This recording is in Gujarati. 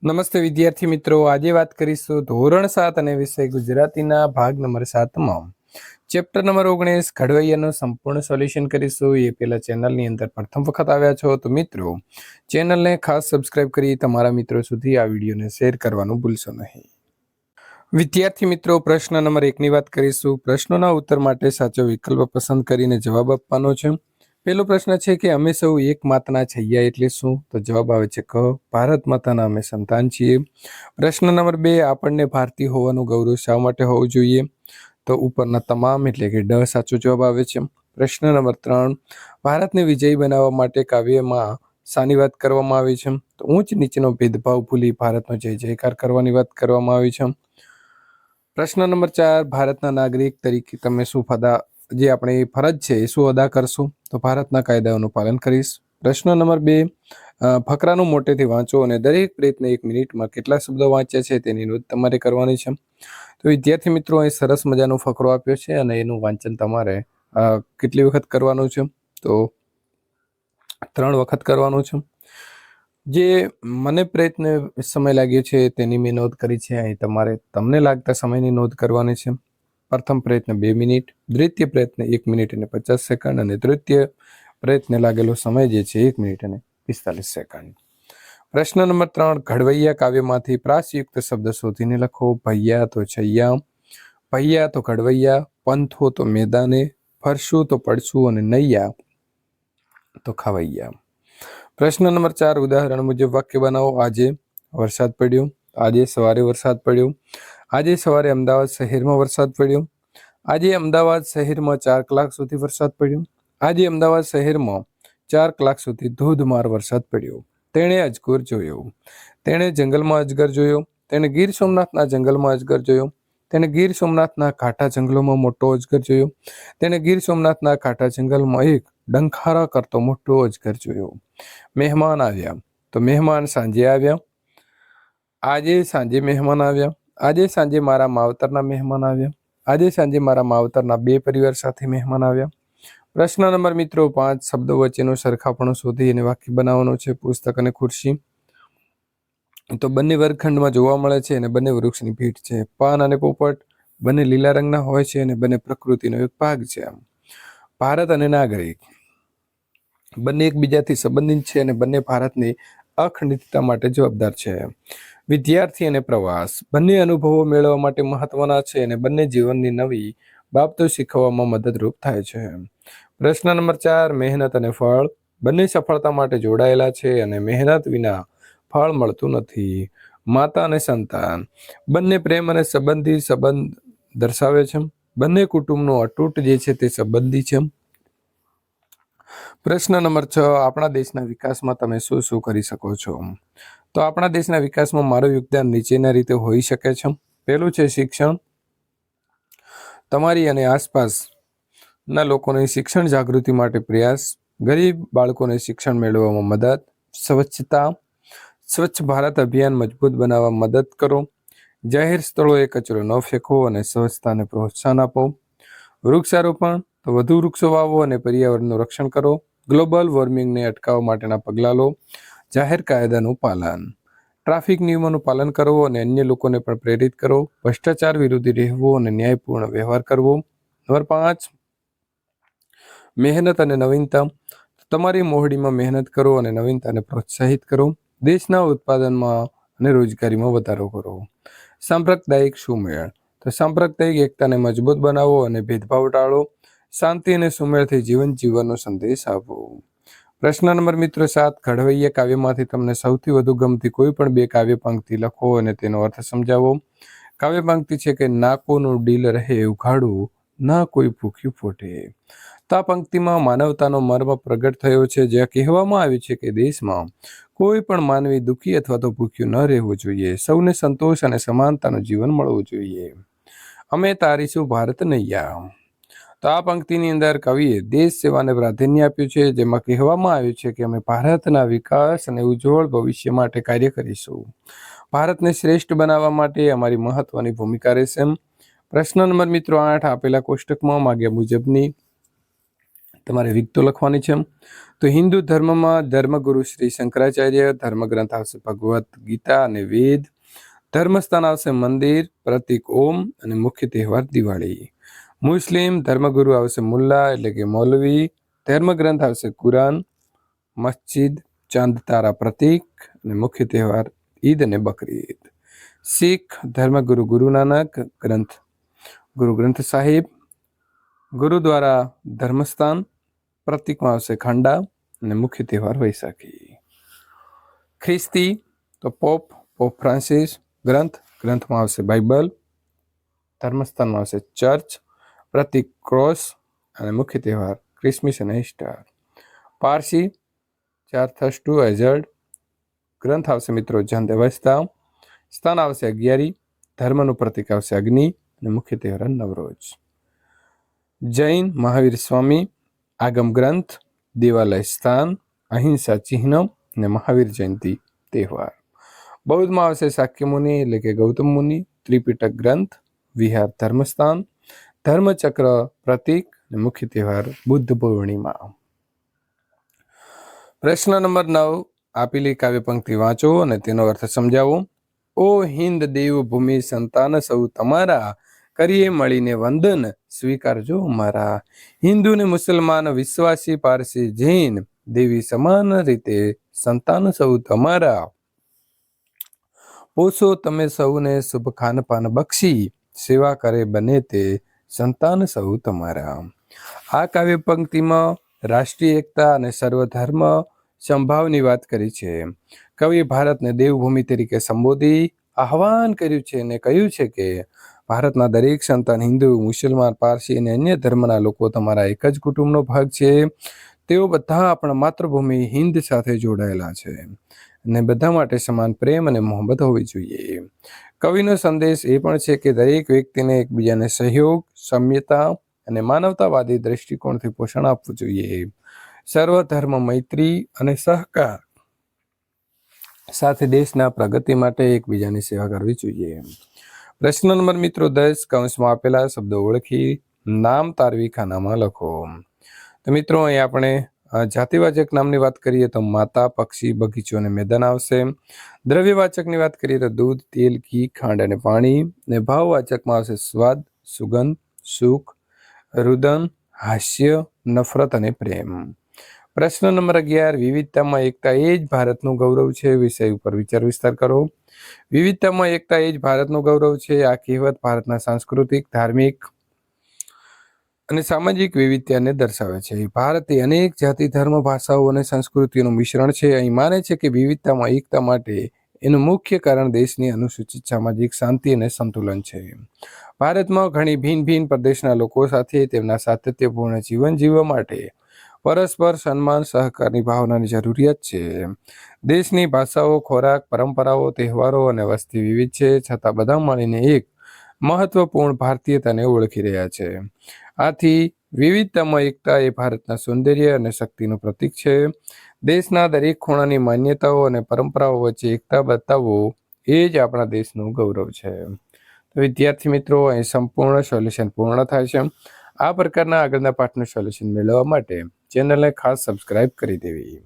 નમસ્તે વિદ્યાર્થી મિત્રો, આજે વાત કરીશું ધોરણ 7 અને વિષય ગુજરાતીના ભાગ નંબર 7માં ચેપ્ટર નંબર 19 ઘડવૈયાનું સંપૂર્ણ સોલ્યુશન કરીશું. એ પહેલા ચેનલની અંદર પ્રથમ વખત આવ્યા છો તો મિત્રો ચેનલને ખાસ સબસ્ક્રાઇબ કરી તમારા મિત્રો સુધી આ વિડીયોને શેર કરવાનું ભૂલશો નહીં. વિદ્યાર્થી મિત્રો, પ્રશ્ન નંબર 1 ની વાત કરીશું. પ્રશ્નોના ઉત્તર માટે સાચો વિકલ્પ પસંદ કરીને જવાબ આપવાનો છે. પહેલો પ્રશ્ન છે કે અમે સૌ એક માતાના છૈયા એટલે શું? તો જવાબ આવે છે ક. ભારત માતાના અમે સંતાન છીએ. પ્રશ્ન નંબર 2, આપણને ભારતીય હોવાનું ગૌરવ શા માટે હોવું જોઈએ? તો ઉપરના તમામ એટલે કે ડ સાચો જવાબ આવે છે. પ્રશ્ન નંબર 3, ભારતને વિજયી બનાવવા માટે કાવ્યમાં શાની વાત કરવામાં આવી છે? તો ઊંચ નીચનો ભેદભાવ ભૂલી ભારતનો જય જયકાર કરવાની વાત કરવામાં આવી છે. પ્રશ્ન નંબર 4, ભારતના નાગરિક તરીકે તમે શું જે આપણી ફરજ છે એ શું અદા કરશું? તો ભારતના કાયદાઓનું પાલન કરીશ. પ્રશ્ન નંબર 2, ફકરાનું મોટેથી વાંચો અને દરેક પ્રયત્ન 1 મિનિટમાં કેટલા શબ્દો વાંચ્યા છે તેની નોંધ તમારે કરવાની છે. તો વિદ્યાર્થી મિત્રો, અહીં સરસ મજાનો ફકરો આપ્યો છે અને એનું વાંચન તમારે કેટલી વખત કરવાનું છે? તો 3 વખત કરવાનું છે. જે મને પ્રયત્ન સમય લાગ્યો છે તેની મેં નોંધ કરી છે. અહીં તમારે તમને લાગતા સમયની નોંધ કરવાની છે. પ્રથમ પ્રયત્ન 2 મિનિટ, દ્વિતીય પ્રયત્ન 1 મિનિટ અને 50 સેકન્ડ અને તૃતીય પ્રયત્ન લાગેલો સમય જે છે 1 મિનિટ અને 45 સેકન્ડ. પ્રશ્ન નંબર 3, ઘડવૈયા કાવ્યમાંથી પ્રાસયુક્ત શબ્દ શોધીને લખો. ભૈયા તો છૈયા, ભૈયા તો ઘડવૈયા, પંથો તો મેદાને, ફરશું તો પડશું અને નૈયા તો ખવૈયા. પ્રશ્ન નંબર 4, ઉદાહરણ મુજબ વાક્ય બનાવો. આજે વરસાદ પડ્યો, આજે સવારે વરસાદ પડ્યો, આજે સવારે અમદાવાદ શહેરમાં વરસાદ પડ્યો, આજે અમદાવાદ શહેરમાં 4 કલાક સુધી વરસાદ પડ્યો, આજે અમદાવાદ શહેરમાં 4 કલાક સુધી ધોધમાર વરસાદ પડ્યો. તેણે અજગર જોયો, તેણે જંગલમાં અજગર જોયો, તેણે ગીર સોમનાથના જંગલમાં અજગર જોયો, તેણે ગીર સોમનાથના ઘાટા જંગલોમાં મોટો અજગર જોયો, તેણે ગીર સોમનાથના ઘાટા જંગલમાં એક ડંખારા કરતો મોટો અજગર જોયો. મહેમાન આવ્યા, તો મહેમાન સાંજે આવ્યા, આજે સાંજે મહેમાન આવ્યા, આજે સાંજે મારા માવતરના મહેમાન આવ્યા, આજે સાંજે મારા માવતરના 2 પરિવાર સાથે મહેમાન આવ્યા. પ્રશ્ન નંબર મિત્રો 5, શબ્દો વચ્ચેનો સરખાપણું શોધી અને વાક્ય બનાવવાનું છે. પુસ્તક અને ખુરશી તો બંને વર્ગખંડમાં જોવા મળે છે અને બંને વૃક્ષની ભીટ છે. પાન અને પોપટ બંને લીલા રંગના હોય છે અને બંને પ્રકૃતિનો એક ભાગ છે. ભારત અને નાગરિક બંને એકબીજાથી સંબંધિત છે અને બંને ભારતની અખંડિતતા માટે જવાબદાર છે. વિદ્યાર્થી અને પ્રવાસ બંને અનુભવો મેળવવા માટે મહત્વના છે અને બંને જીવનની નવી બાબતો શીખવવામાં મદદરૂપ થાય છે. પ્રશ્ન નંબર 4, મહેનત અને ફળ બંને સફળતા માટે જોડાયેલા છે અને મહેનત વિના ફળ મળતું નથી. માતા અને સંતાન બંને પ્રેમ અને સંબંધ દર્શાવે છે. બંને કુટુંબનો અતૂટ જે છે તે સંબંધી છે. પ્રશ્ન નંબર 6, આપણા દેશના વિકાસમાં તમે શું શું કરી શકો છો? તો આપણા દેશના વિકાસમાં મારું યોગદાન નીચેના રીતે હોઈ શકે છે. પહેલું છે શિક્ષણ. તમારી અને આસપાસના લોકોની શિક્ષણ જાગૃતિ માટે પ્રયાસ, ગરીબ બાળકોને શિક્ષણ મેળવવામાં મદદ, સ્વચ્છતા, સ્વચ્છ ભારત અભિયાન મજબૂત બનાવવા મદદ કરો, જાહેર સ્થળોએ કચરો ન ફેંકો અને સ્વચ્છતાને પ્રોત્સાહન આપો, વૃક્ષારોપણ તો વધુ વૃક્ષો વાવો અને પર્યાવરણનું રક્ષણ કરો, ગ્લોબલ વોર્મિંગને અટકાવવા માટેના પગલાં લો, જાહેર કાયદાનું પાલન, ટ્રાફિક નિયમોનું પાલન કરવો અને અન્ય લોકોને પણ પ્રેરિત કરો, ભ્રષ્ટાચાર વિરોધી રહેવું અને ન્યાયપૂર્ણ વ્યવહાર કરવો. નંબર 5, મહેનત અને નવીનતા. તમારી મોહડીમાં મહેનત કરો અને નવીનતાને પ્રોત્સાહિત કરો. દેશના ઉત્પાદનમાં અને રોજગારીમાં વધારો કરો. સાંપ્રદાયિક સુમેળ તો સાંપ્રદાયિક એકતાને મજબૂત બનાવો અને ભેદભાવ ટાળો. શાંતિ અને સુમેળથી જીવન જીવવાનો સંદેશ આપો. પ્રશ્ન નંબર મિત્રો 7, ઘડવૈયા કાવ્યમાંથી તમને સૌથી વધુ ગમતી કોઈ પણ 2 કાવ્ય પંક્તિ લખો અને તેનો અર્થ સમજાવો. કાવ્ય પંક્તિ છે કે ના કોનું ડીલ રહે ઉઘાડું, ના કોઈ ભૂખ્યું ફોટે. તો આ પંક્તિમાં માનવતાનો મર્મ પ્રગટ થયો છે, જ્યાં કહેવામાં આવ્યું છે કે દેશમાં કોઈ પણ માનવી દુઃખી અથવા તો ભૂખ્યું ન રહેવું જોઈએ. સૌને સંતોષ અને સમાનતાનું જીવન મળવું જોઈએ. અમે તારીશું ભારત નૈયા. તો આ પંક્તિની અંદર કવિએ દેશ સેવાને પ્રાધાન્ય આપ્યું છે, જેમાં કહેવામાં આવ્યું છે કે અમે ભારતના વિકાસ અને ઉજ્જવળ ભવિષ્ય માટે કાર્ય કરીશું. ભારતને શ્રેષ્ઠ બનાવવા માટે અમારી મહત્વની ભૂમિકા રહેશે. પ્રશ્ન નંબર મિત્રો 8, આપેલા કોષ્ટકમાં માગ્યા મુજબની તમારે વિગતો લખવાની છે. તો હિન્દુ ધર્મમાં ધર્મગુરુ શ્રી શંકરાચાર્ય, ધર્મગ્રંથ આવશે ભગવદ્ ગીતા અને વેદ, ધર્મસ્થાન આવશે મંદિર, પ્રતિક ઓમ અને મુખ્ય તહેવાર દિવાળી. મુસ્લિમ ધર્મગુરુ આવશે મુલ્લા એટલે કે મૌલવી, ધર્મગ્રંથ આવશે કુરાન, મસ્જિદ, ચાંદ તારા પ્રતિક અને મુખ્ય તહેવાર ઈદ અને બકરી ઈદ. શીખ ધર્મગુરુ ગુરુ નાનક, ગુરુ ગ્રંથ સાહિબ, ગુરુદ્વારા ધર્મસ્થાન, પ્રતિકમાં આવશે ખાંડા અને મુખ્ય તહેવાર વૈશાખી. ખ્રિસ્તી તો પોપ ફ્રાન્સિસ, ગ્રંથમાં આવશે બાઇબલ, ધર્મસ્થાનમાં આવશે ચર્ચ, પ્રતિક ક્રોસ અને મુખ્ય તહેવાર ક્રિસમસ અને ઈસ્ટર. પારસી ચારથસ્ટુ એઝર્ડ, ગ્રંથ આવશે મિત્રો જંત અવસ્થા, સ્થાન આવશે અગિયારી, ધર્મનું પ્રતિક આવશે અગ્નિ અને મુખ્ય તહેવાર નવરોજ. જૈન મહાવીર સ્વામી, આગમ ગ્રંથ, દેવાલય સ્થાન, અહિંસા ચિહ્ન અને મહાવીર જયંતિ તહેવાર. બૌદ્ધમાં આવશે શાક્ય મુનિ એટલે કે ગૌતમ મુનિ, ત્રિપિટક ગ્રંથ, વિહાર ધર્મસ્થાન, ધર્મચક્ર પ્રતિક અને મુખ્ય તહેવાર બુદ્ધ પૂર્ણિમા. પ્રશ્ન નંબર 9, આપેલી કાવ્ય પંક્તિ વાંચો અને તેનો અર્થ સમજાવો. ઓ હિન્દ દેવભૂમિ સંતાન સૌ તમારા, કરીએ મળીને વંદન સ્વીકારજો અમારા. હિન્દુ ને મુસલમાન, વિશ્વાસી પારસી જૈન, દેવી સમાન રીતે સંતાન સૌ તમારા. પોષો તમે સૌને શુભ ખાનપાન બક્ષી, સેવા કરે બને તે સંતાન સૌ તમારા. આ કાવ્ય પંક્તિમાં રાષ્ટ્રીય એકતા અને સર્વધર્મ સંભાવની વાત કરી છે. કવિ ભારતને દેવભૂમિ તરીકે સંબોધી આહ્વાન કર્યું છે અને કહ્યું છે કે ભારતના દરેક સંતાન હિન્દુ, મુસલમાન, પારસી અને અન્ય ધર્મના લોકો તમારા એક જ કુટુંબનો ભાગ છે. તેઓ બધા આપણા માતૃભૂમિ હિન્દ સાથે જોડાયેલા છે અને બધા માટે સમાન પ્રેમ અને મોહબ્બત હોવી જોઈએ. કવિનો સંદેશ એ પણ છે કે દરેક વ્યક્તિને એકબીજાને સહયોગ, સમ્યતા અને માનવતાવાદી દ્રષ્ટિકોણથી પોષણ આપવું જોઈએ. સર્વધર્મ મૈત્રી અને સહકાર સાથે દેશના પ્રગતિ માટે એકબીજાની સેવા કરવી જોઈએ. પ્રશ્ન નંબર મિત્રો 10, કૌંસમાં આપેલા શબ્દો ઓળખી નામ તારવી ખાનામાં લખો. તો મિત્રો અહીં આપણે જાતિવાચક નામની વાત કરીએ તો માતા, પક્ષી, બગીચો અને મેદાન આવશે. દ્રવ્યવાચકની વાત કરીએ તો દૂધ, તેલ, ઘી, ખાંડ અને પાણી. ને ભાવવાચકમાં આવશે સ્વાદ, સુગંધ, સુખ, રુદન, હાસ્ય, નફરત અને પ્રેમ. પ્રશ્ન નંબર 11, વિવિધતામાં એકતા એ જ ભારતનું ગૌરવ છે વિષય ઉપર વિચાર વિસ્તાર કરો. વિવિધતામાં એકતા એ જ ભારતનું ગૌરવ છે. આ કહેવત ભારતના સાંસ્કૃતિક, ધાર્મિક અને સામાજિક વિવિધતાને દર્શાવે છે. ભારત એ અનેક જાતિ, ધર્મ, ભાષાઓ અને સંસ્કૃતિઓનું મિશ્રણ છે. અહીં માને છે કે વિવિધતામાં એકતા માટે એનું મુખ્ય કારણ દેશની અનુસૂચિત સામાજિક શાંતિ અને સંતુલન છે. ભારતમાં ઘણી ભિન્ન ભિન્ન પ્રદેશના લોકો સાથે તેમના સાતત્યપૂર્ણ જીવન જીવવા માટે પરસ્પર સન્માન, સહકારની ભાવનાની જરૂરિયાત છે. દેશની ભાષાઓ, ખોરાક, પરંપરાઓ, તહેવારો અને વસ્તી વિવિધ છે, છતાં બધા મળીને એક મહત્વપૂર્ણ ભારતીયતાને ઓળખી રહ્યા છે. આથી વિવિધતામાં એકતા એ ભારતના સૌંદર્ય અને શક્તિનું પ્રતીક છે. દેશના દરેક ખૂણાની માન્યતાઓ અને પરંપરાઓ વચ્ચે એકતા બતાવવો એ જ આપણા દેશનું ગૌરવ છે. તો વિદ્યાર્થી મિત્રો, અહીં સંપૂર્ણ સોલ્યુશન પૂર્ણ થાય છે. આ પ્રકારના આગળના પાઠનું સોલ્યુશન મેળવવા માટે ચેનલને ખાસ સબસ્ક્રાઇબ કરી દેવી.